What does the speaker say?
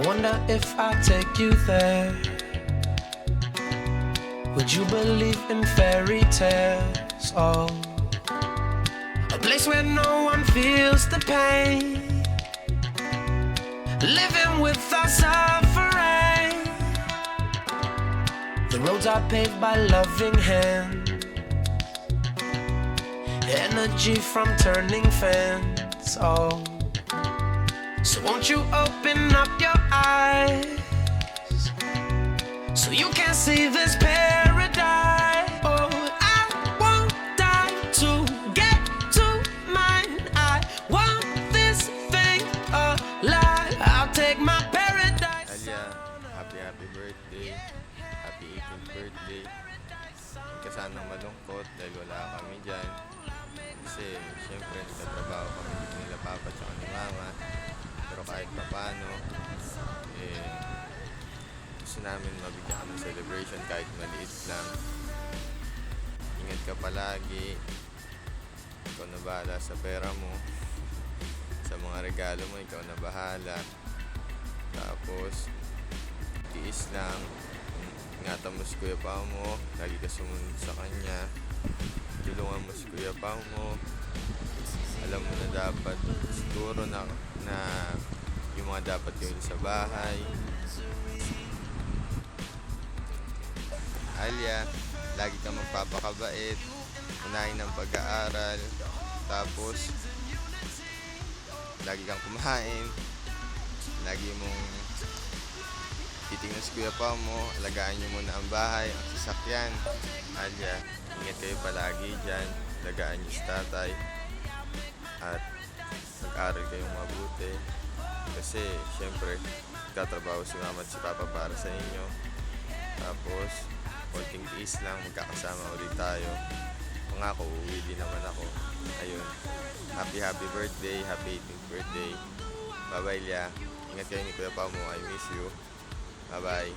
wonder if I take you there, would you believe in fairy tales? Oh, a place where no one feels the pain, living without suffering. The roads are paved by loving hands, energy from turning fans. Oh, so won't you open up your eyes so you can see this paradise? Oh, I won't die to get to mine. I want this thing alive. I'll take my paradise. Alia, happy birthday. Happy 18th birthday. Hindi ka sanang malungkot dahil wala kami dyan. Kasi syempre nagtatrabaho kami dito nila papa at ni mama. Pero kahit pa paano, gusto namin mabigyan ka ng celebration kahit maliit lang. Ingat ka palagi. Ikaw na bahala sa pera mo. Sa mga regalo mo, ikaw na bahala. Tapos, tiis lang. Ingatan mo si Kuya Pao mo. Lagi ka sumunod sa kanya. Tulungan mo si Kuya Pao mo. Alam mo na dapat siguro na yung mga dapat yun sa bahay. Alia, lagi ka magpapakabait. Unahin ng pag-aaral. Tapos, lagi kang kumain. Lagi mong titingnan si Kuya Pao mo. Alagaan niyo muna ang bahay, ang sasakyan. Alia, ingat kayo palagi dyan. Alagaan niyo si tatay. At mag-aral kayong mabuti. Kasi, syempre, katrabaho si mama at si papa para sa inyo. Tapos, konting tiis lang, magkakasama ulit tayo. Pangako, uuwi din naman ako. Ayun. Happy birthday. Happy 18th birthday. Bye-bye, Lia. Ingat kayo ni Kuya Pao mo. I miss you. Bye-bye.